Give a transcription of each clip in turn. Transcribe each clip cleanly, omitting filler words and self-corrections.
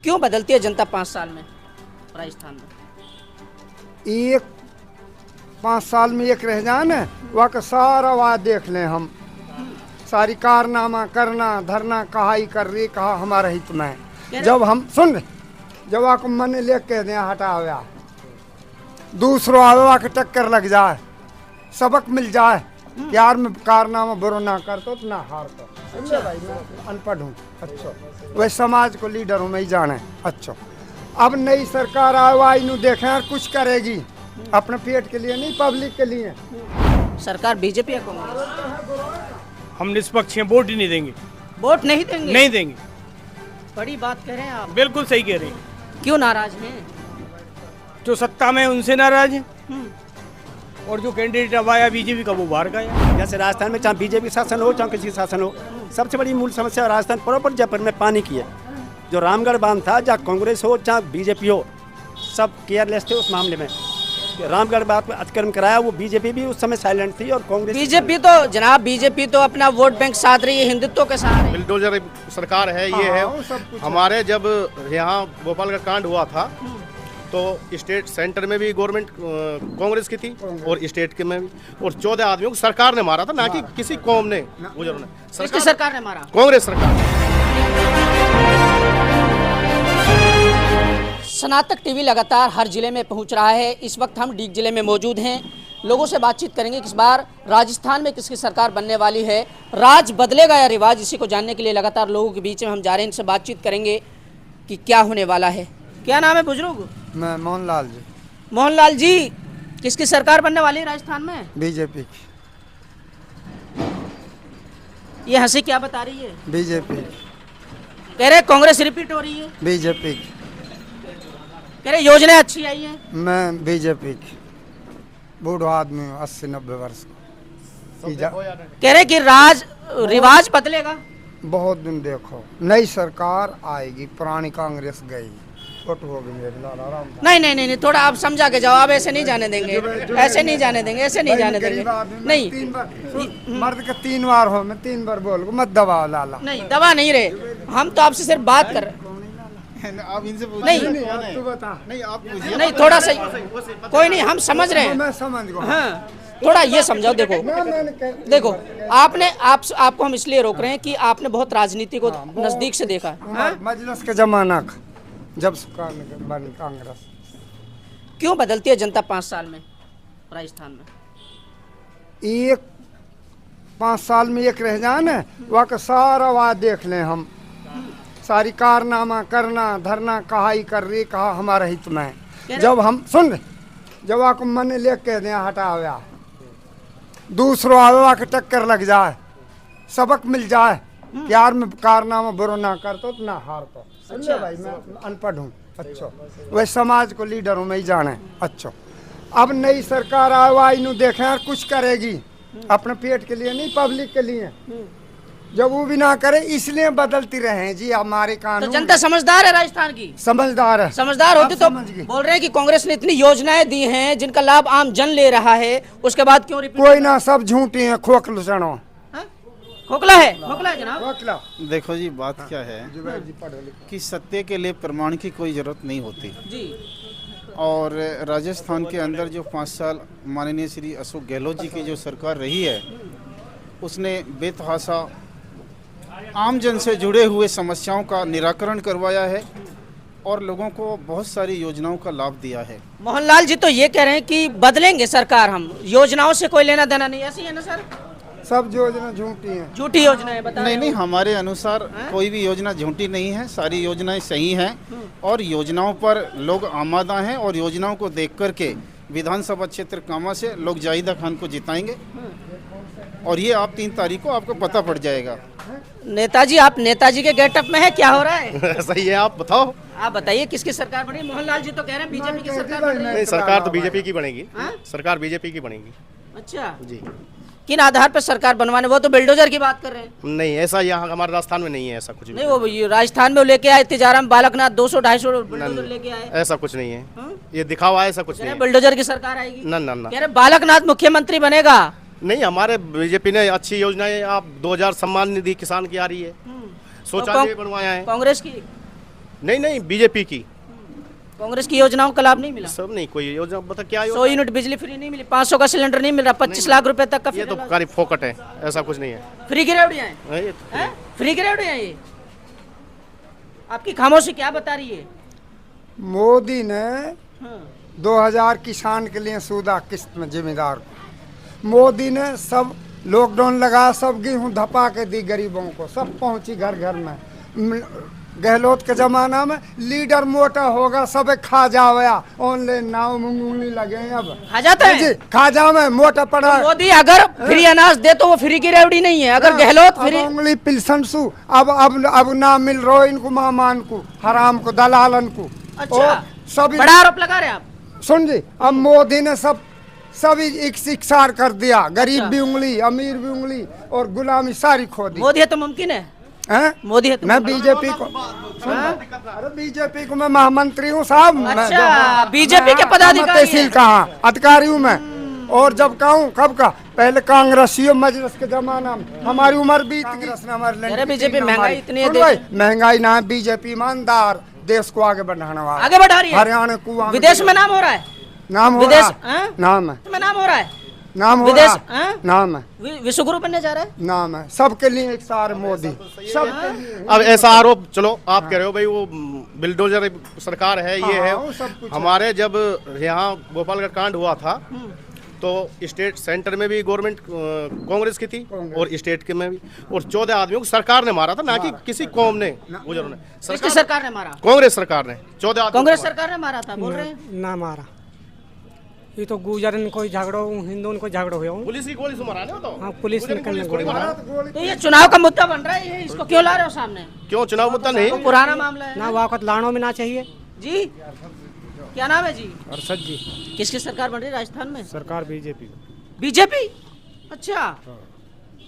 क्यों बदलती है जनता 5 साल में राजस्थान में? एक 5 साल में एक रह जाए ना, वह का सारा वाद देख लें हम, सारी कारनामा करना धरना कहा ही कर रही, कहा हमारा हित में है। जब हम सुन जब आपको मन ले कह दें हटाया, दूसरों आवा के टक्कर लग जाए, सबक मिल जाए, प्यार में कारनामा बुरा ना कर तो ना हार तो। अच्छा भाई, मैं अनपढ़ हूँ। अच्छा, वह समाज को लीडर हूँ, मैं ही जाने। अच्छा, अब नई सरकार आवाज नू देखें और कुछ करेगी अपने पेट के लिए नहीं, पब्लिक के लिए। सरकार बीजेपी या कांग्रेस? हम निष्पक्ष हैं, वोट ही नहीं देंगे। वोट नहीं देंगे? नहीं देंगे। बड़ी बात कह रहे हैं आप। बिल्कुल सही कह रहे हैं। क्यों नाराज हैं? जो सत्ता में उनसे नाराज है, और जो कैंडिडेट अब आया बीजेपी का, वो बाहर का है। जैसे राजस्थान में चाहे बीजेपी शासन हो चाहे किसी शासन हो, सबसे बड़ी मूल समस्या राजस्थान प्रॉपर जयपुर में पानी की है। जो रामगढ़ बांध था, चाहे कांग्रेस हो चाहे बीजेपी हो, सब केयरलेस थे उस मामले में। रामगढ़ बात में अतिक्रमण कराया, वो बीजेपी भी उस समय साइलेंट थी और कांग्रेस। बीजेपी तो जनाब, बीजेपी तो अपना वोट बैंक साध रही है हिंदुत्व के साथ। बुलडोजर सरकार है, ये है। हमारे जब यहाँ भोपाल का कांड हुआ था तो स्टेट सेंटर में भी गवर्नमेंट कांग्रेस की थी और स्टेट के में भी, और 14 आदमियों को सरकार ने मारा था, ना कि किसी कौम ने। किसकी सरकार ने मारा? कांग्रेस सरकार। स्नातक टीवी लगातार हर जिले में पहुंच रहा है। इस वक्त हम डीग जिले में मौजूद हैं, लोगों से बातचीत करेंगे कि इस बार राजस्थान में किसकी सरकार बनने वाली है, राज बदलेगा या रिवाज, इसी को जानने के लिए लगातार लोगों के बीच में हम जा रहे हैं। इनसे बातचीत करेंगे कि क्या होने वाला है। क्या नाम है बुजुर्ग? मैं मोहनलाल जी। मोहनलाल जी, किसकी सरकार बनने वाली है राजस्थान में? बीजेपी की। ये हंसी क्या बता रही है? बीजेपी। कह रहे कांग्रेस रिपीट हो रही है। बीजेपी की। कह रहे योजनाएं अच्छी आई हैं। मैं बीजेपी की बूढ़ा आदमी हूँ, 80-90 वर्ष का। कह रहे कि रिवाज बदलेगा। बहुत दिन देखो, नई सरकार आएगी, पुरानी कांग्रेस गई, वोट होगी मेरी। नहीं नहीं नहीं, थोड़ा आप समझा के जवाब, ऐसे नहीं जाने देंगे, ऐसे नहीं जाने देंगे, ऐसे नहीं जाने देंगे। नहीं, 3 बार मर्द का 3 बार हो, मैं 3 बार बोल मत दबाओ लाला। नहीं, दबा नहीं रहे, हम तो आपसे सिर्फ बात कर रहे हैं। आप इनसे नहीं तू बता। नहीं, आप नहीं, थोड़ा सही, कोई नहीं, हम समझ रहे हैं। मैं समझ गया। हाँ, थोड़ा ये समझाओ। देखो आपको हम इसलिए रोक रहे हैं कि आपने बहुत राजनीति को नजदीक से देखा है। मजलिस के जमाना का, जब बनी कांग्रेस। क्यों बदलती है जनता 5 साल में राजस्थान में? एक 5 साल में एक रह जाए ना, वह का सारा वाद देख लें हम, सारी कारनामा करना धरना कहा ही कर रही, कहा हमारा हित में है। जब हम सुन जब आपको मन ले कह दें हटाया, दूसरों आवा के टक्कर लग जाए, सबक मिल जाए, प्यार में कारनामा बुरा ना कर तो ना हार तो। अच्छा भाई, मैं अनपढ़ हूँ। अच्छा, वह समाज को लीडर हूँ, मैं ही जाने। अच्छा, अब नई सरकार आवाज नू देखें और कुछ करेगी अपने पेट के लिए नहीं, पब्लिक के लिए। जब वो भी ना करे, इसलिए बदलती रहे जी हमारे कानून। तो जनता समझदार है राजस्थान की? समझदार है। समझदार होती तो बोल रहे हैं कि कांग्रेस ने इतनी योजनाएं दी हैं जिनका लाभ आम जन ले रहा है, उसके बाद क्यों रिपीट? कोई ना, सब झूठी है, खोखल सनो। खोखला है, खोखला है जनाब। खोखला। देखो जी, बात क्या है कि सत्य के लिए प्रमाण की कोई जरूरत नहीं होती जी। और राजस्थान के अंदर जो 5 साल माननीय श्री अशोक गहलोत जी की जो सरकार रही है, उसने बेतहाशा आम जन से जुड़े हुए समस्याओं का निराकरण करवाया है और लोगों को बहुत सारी योजनाओं का लाभ दिया है। मोहनलाल जी तो ये कह रहे हैं कि बदलेंगे सरकार, हम योजनाओं से कोई लेना देना नहीं, ऐसी है ना सर? सब योजना झूठी है, झूठी योजनाएं बता रहे नहीं, हमारे अनुसार कोई भी योजना झूठी नहीं है, सारी योजनाएं सही हैं और योजनाओं पर लोग आमादा हैं और योजनाओं को देख करके विधानसभा क्षेत्र कामा से लोग जाहिदा खान को जिताएंगे और ये आप 3 तारीख को आपको पता पड़ जाएगा। नेताजी, आप नेताजी के गेटअप में है, क्या हो रहा है? सही है, आप बताओ। आप बताइए किसकी सरकार बनी? मोहनलाल जी तो कह रहे हैं बीजेपी की सरकार बन रही है। नहीं, सरकार तो बीजेपी की बनेगी। सरकार बीजेपी की बनेगी। अच्छा जी। किन आधार पर सरकार बनवाने? वो तो बिल्डोजर की बात कर रहे हैं। नहीं, ऐसा यहाँ हमारे राजस्थान में नहीं है, ऐसा कुछ भी नहीं। वो ये राजस्थान में लेके आए तिजाराम बालकनाथ 200-250 बिल्डोजर लेके आए। ऐसा कुछ नहीं है, ये दिखावा है, ऐसा कुछ नहीं है। बिल्डोजर की सरकार आएगी? ना ना ना, कह रहे बालकनाथ मुख्यमंत्री बनेगा। नहीं, हमारे बीजेपी ने अच्छी योजनाएं, आप 2000 सम्मान निधि किसान की आ रही है, शौचालय बनवाया है। कांग्रेस की नहीं नहीं, बीजेपी की। कांग्रेस की योजनाओं का लाभ नहीं मिला? सब नहीं, कोई योजना बता क्या 100 योजना? यूनिट बिजली फ्री नहीं मिली, 500 का सिलेंडर नहीं मिल रहा, 25 लाख रुपए तक का ये तो फ्री खाली फोकट है, ऐसा कुछ नहीं है। फ्री की रेवड़ियां हैं? ये तो- हैं? फ्री की रेवड़ियां हैं ये? आपकी खामोशी क्या बता रही है? मोदी ने हाँ। 2000 किसान के लिए सूदा किस्त में जिम्मेदार को। मोदी ने सब लॉकडाउन लगा, सब गेहूं धपा के दी गरीबों को, सब पहुंची घर घर में। गहलोत के जमाना में लीडर मोटा होगा सब खा जावया, ऑनलाइन नाव मुंगली लगे हैं अब। खा जाता है? जी, खा जाओ में मोटा पड़ा है। मोदी अगर फ्री अनाज दे तो वो फ्री की रेवड़ी नहीं है, अगर गहलोत फ्री। उंगली पिलसन सु अब ना मिल रहा इनको, मामान को, हराम को, दलालन को। अच्छा, और सभी बड़ा आरोप लगा रहे हैं आप? सुन जी, अब मोदी ने सभी इकसार कर दिया, गरीब भी उंगली, अमीर भी उंगली, और गुलामी सारी खो दी। मोदी है तो मुमकिन है? हैं? मोदी है तो मैं बीजेपी को, अरे बीजेपी को मैं महामंत्री हूँ साहब। अच्छा, बीजेपी के पदाधिकारी तहसील हैं। कहाँ अधिकारी हूँ मैं। और जब कहूँ कब का, पहले कांग्रेसियों मजलिस के जमाना में हमारी उम्र बीत गई। अरे बीजेपी महंगाई इतनी है, महंगाई ना, बीजेपी ईमानदार, देश को आगे बढ़ाने वाला, आगे बढ़ा रही है। हरियाणा को विदेश में नाम हो रहा है, नाम हो विदेश रहा है, नाम है, में नाम हो रहा है, नाम हो विदेश रहा है, नाम है, विश्व गुरु बनने जा रहा है। नाम है, सबके लिए एक सार मोदी, सब। अब ऐसा आरोप, चलो आप कह रहे हो भाई वो बिल्डोजर सरकार है, ये हाँ, है। वो सब कुछ हमारे जब यहाँ भोपाल का कांड हुआ था तो स्टेट सेंटर में भी गवर्नमेंट कांग्रेस की थी और स्टेट के में भी, और 14 आदमियों को सरकार ने मारा था, ना कि किसी कौम ने, गुजरों ने। किसकी सरकार ने मारा? कांग्रेस सरकार ने 14 आदमी कांग्रेस सरकार ने मारा था, बोल रहे हैं। ना मारा, ये तो गुजरन कोई झगड़ो, हिंदुओं को झगड़ो हुआ। पुलिस की गोली से मारा ना, तो हाँ, पुलिस ने करने गोली मारा। तो ये चुनाव का मुद्दा बन रहा है, ये इसको क्यों ला रहे हो सामने? क्यों चुनाव मुद्दा नहीं? तो पुराना मामला है ना वाकत लाड़ों में ना चाहिए। जी। क्या नाम है जी? अरशद जी। किसकी सरकार बन रही है राजस्थान में? सरकार बीजेपी। बीजेपी? अच्छा,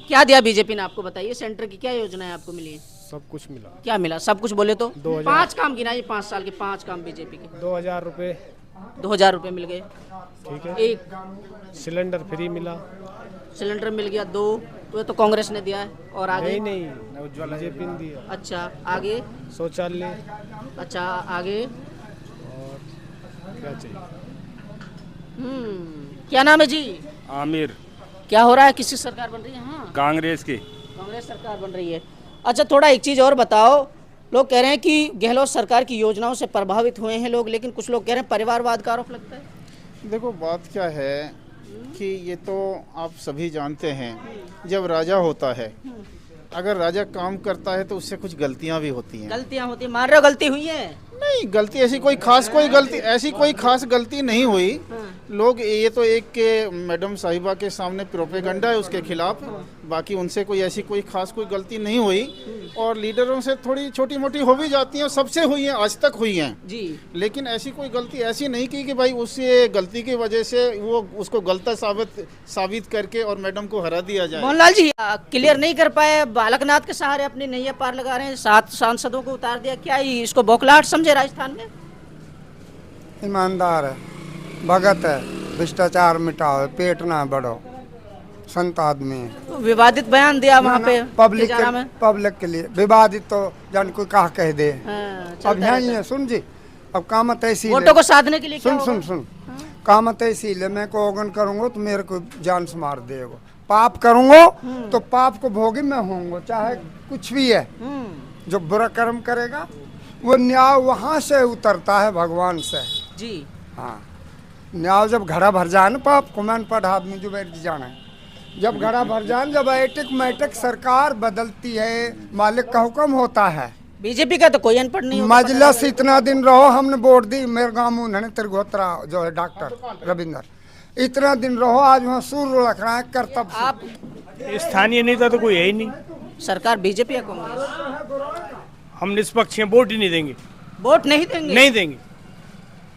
क्या दिया बीजेपी ने आपको, बताइए। सेंटर की क्या योजनाएं आपको मिली है? सब कुछ मिला। क्या मिला? सब कुछ बोले तो 2000 5 काम गिनाइए, 5 साल के 5 काम बीजेपी के। 2000 रुपये, 2000 रुपए मिल गए, ठीक है। एक सिलेंडर फ्री मिला। सिलेंडर मिल गया, 2 वो तो कांग्रेस ने दिया है, और आगे? नहीं, बीजेपी ने दिया। अच्छा, आगे? शौचालय। अच्छा, आगे? क्या चाहिए? क्या नाम है जी? आमिर। क्या हो रहा है, किसकी सरकार बन रही है? हाँ, कांग्रेस की। कांग्रेस सरकार बन रही है। अच्छा, थोड़ा एक चीज़ और बताओ, लोग कह रहे हैं कि गहलोत सरकार की योजनाओं से प्रभावित हुए हैं लोग, लेकिन कुछ लोग कह रहे हैं परिवारवाद का आरोप लगता है। देखो बात क्या है कि ये तो आप सभी जानते हैं, जब राजा होता है, अगर राजा काम करता है तो उससे कुछ गलतियां भी होती हैं। गलतियां होती है, मान रहे हो गलती हुई है? नहीं, गलती ऐसी कोई खास गलती नहीं हुई। लोग ये तो एक के मैडम साहिबा के सामने प्रोपेगंडा है उसके खिलाफ, बाकी उनसे कोई ऐसी कोई खास कोई गलती नहीं हुई। और लीडरों से थोड़ी छोटी मोटी हो भी जाती हैं, सबसे हुई हैं, आज तक हुई हैं जी। लेकिन ऐसी कोई गलती ऐसी नहीं की कि भाई उससे गलती की वजह से वो उसको गलत साबित करके और मैडम को हरा दिया जाए। मोहनलाल जी क्लियर नहीं कर पाए, बालकनाथ के सहारे अपनी नैया पार लगा रहे हैं, 7 सांसदों को उतार दिया, क्या ही इसको बौखलाहट समझे राजस्थान में? ईमानदार है, भगत है, भ्रष्टाचार मिटाओ, पेट ना बढ़ो, संत आदमी है। तो विवादित बयान दिया वहाँ पे तिजारा में। पब्लिक के लिए विवादित तो जान कोई कहा कह दे। हाँ, अब चलता यहाँ ही रहता है, सुन जी, अब काम तहसील वोटों को साधने के लिए क्या सुन होगा? सुन सुन काम तहसील है, मैं को ओगन करूंगा तो मेरे को जान से मार देगा, पाप करूंगा तो पाप को भोगी मैं होऊंगा, चाहे कुछ भी है। जो बुरा कर्म करेगा वो न्याय वहाँ से उतरता है, भगवान से जी। हाँ, न्याय जब घड़ा भर जाए ना, पाप कुमैन पढ़ आदमी जो बैठ जाना है, जब घड़ा भर जाए, जब ऑटोमेटिक सरकार बदलती है, मालिक का हुक्म होता है। बीजेपी का तो कोई अनपढ़ नहीं होगा। मजलिस इतना दिन रहो, हमने वोट दी, मेरे गाँव में उन्होंने तिरगोत्रा जो है डॉक्टर रविंदर, इतना दिन रहो, आज वहाँ सूर्य रख रहा है कर्तव्य। आप स्थानीय नेता तो कोई है ही नहीं। सरकार बीजेपी या कांग्रेस? हम निष्पक्ष हैं, वोट ही नहीं देंगे। वोट नहीं देंगे? नहीं देंगे।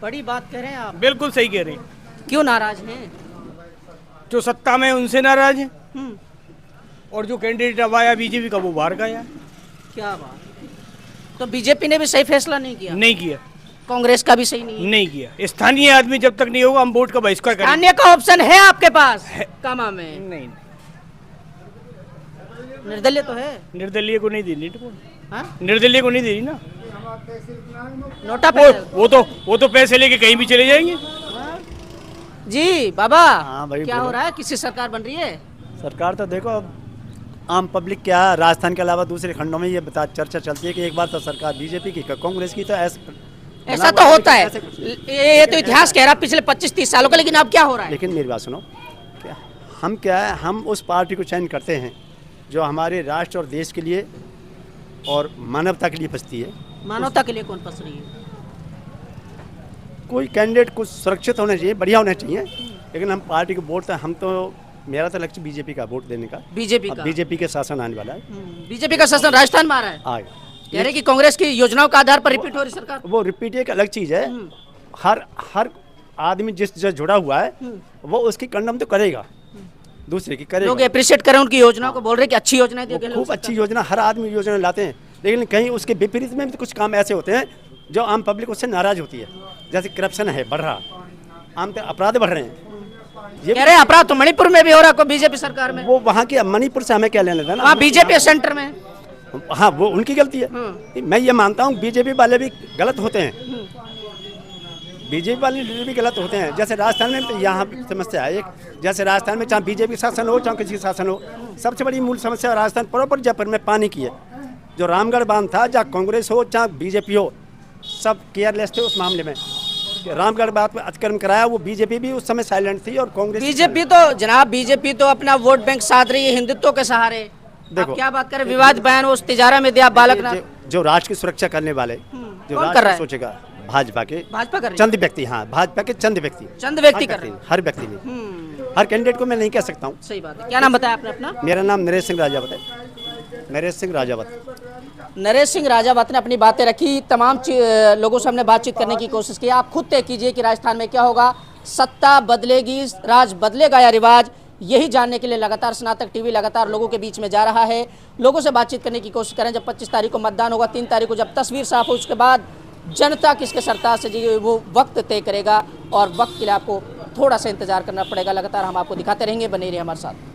बड़ी बात कह रहे हैं आप। बिल्कुल सही कह रहे हैं। क्यों नाराज हैं? जो सत्ता में है उनसे नाराज है, और जो कैंडिडेट अब आया बीजेपी का वो बाहर का आया। क्या बात, तो बीजेपी ने भी सही फैसला नहीं किया? नहीं किया। कांग्रेस का भी सही नहीं किया। स्थानीय आदमी जब तक नहीं होगा हम वोट का बहिष्कार करेंगे। स्थानीय का ऑप्शन है आपके पास कामा में? नहीं, निर्दलीय तो है। निर्दलीय को नहीं देनी, हाँ? निर्दलीय को नहीं देनी ना। नोटा वो पे वो तो पैसे लेके कहीं भी चले जाएंगे। जी बाबा, हाँ भाई, क्या हो बोलो। रहा है? किसकी सरकार बन रही है? सरकार तो देखो अब आम पब्लिक क्या है, राजस्थान के अलावा दूसरे खंडों में ये बता चर्चा चलती है कि एक बार तो सरकार बीजेपी की कांग्रेस की, तो ऐसा तो होता है, ये तो इतिहास कह रहा है पिछले 25-30 सालों का। लेकिन अब क्या हो रहा है? लेकिन मेरी बात सुनो, क्या है, हम उस पार्टी को चयन करते हैं जो हमारे राष्ट्र और देश के लिए और मानवता के लिए बचती है। मानवता के लिए कौन पस रही है? कोई कैंडिडेट कुछ सुरक्षित होना चाहिए, बढ़िया होना चाहिए, लेकिन हम पार्टी को वोट, हम तो, मेरा तो लक्ष्य बीजेपी का वोट देने का। बीजेपी का? बीजेपी के शासन आने वाला है, बीजेपी का शासन राजस्थान में आ रहा है। आएगा। कह रहे कि कांग्रेस की योजनाओं का आधार पर रिपीट हो रही सरकार। वो रिपीट एक अलग चीज़ है। हर आदमी जिस जुड़ा हुआ है वो उसकी कंडम तो करेगा, दूसरे की करेगा। लोग अप्रिशिएट करें उनकी योजनाओं को, बोल रहे कि अच्छी योजनाएं दी गई। खूब अच्छी योजना, हर आदमी योजना लाते हैं, लेकिन कहीं उसके विपरीत में भी कुछ काम ऐसे होते हैं जो आम पब्लिक उससे नाराज होती है। जैसे करप्शन है, बढ़ रहा, आम अपराध बढ़ रहे हैं। ये कह रहे अपराध तो मणिपुर में भी हो रहा है बीजेपी सरकार में। वो वहाँ के मणिपुर से हमें क्या लेना देना? वहाँ बीजेपी सेंटर में। हाँ, वो उनकी गलती है। मैं ये मानता हूँ बीजेपी वाले भी गलत होते हैं, बीजेपी वाले लीडर भी गलत होते हैं। जैसे राजस्थान में तो यहाँ समस्या है एक, जैसे राजस्थान में चाहे बीजेपी शासन हो चाहे किसी शासन हो, सबसे बड़ी मूल समस्या राजस्थान प्रॉपर जयपुर में पानी की है। जो रामगढ़ बांध था, चाहे कांग्रेस हो चाहे बीजेपी हो, सब केयरलेस थे उस मामले में। रामगढ़ बांध में अतिक्रमण कराया, वो बीजेपी भी उस समय साइलेंट थी और कांग्रेस। बीजेपी तो जनाब, बीजेपी तो अपना वोट बैंक साध रही है हिंदुत्व के सहारे। देखो, आप क्या बात करें, विवाद बयान उस तिजारा में दिया बालकनाथ। जो राष्ट्र की सुरक्षा करने वाले, जो कौन कर राष्ट्र रहा है? सोचेगा, भाजपा के भाजपा कर रही है। चंद व्यक्ति, हाँ भाजपा के चंद व्यक्ति कर रहे हैं। हर व्यक्ति नहीं, हर कैंडिडेट को मैं नहीं कह सकता हूँ। सही बात है। क्या नाम बताया आपने अपना? मेरा नाम नरेश सिंह राजावत है, नरेश सिंह राजावत। नरेश सिंह राजावत ने अपनी बातें रखी, तमाम लोगों से हमने बातचीत करने की कोशिश की। आप खुद तय कीजिए कि राजस्थान में क्या होगा, सत्ता बदलेगी, राज बदलेगा या रिवाज? यही जानने के लिए लगातार स्नातक टीवी लगातार लोगों के बीच में जा रहा है। लोगों से बातचीत करने की कोशिश करें। जब 25 तारीख को मतदान होगा, 3 तारीख को जब तस्वीर साफ हो, उसके बाद जनता किसके सरकार से जी वो वक्त तय करेगा, और वक्त के लिए आपको थोड़ा सा इंतजार करना पड़ेगा। लगातार हम आपको दिखाते रहेंगे, बने रहिए हमारे साथ।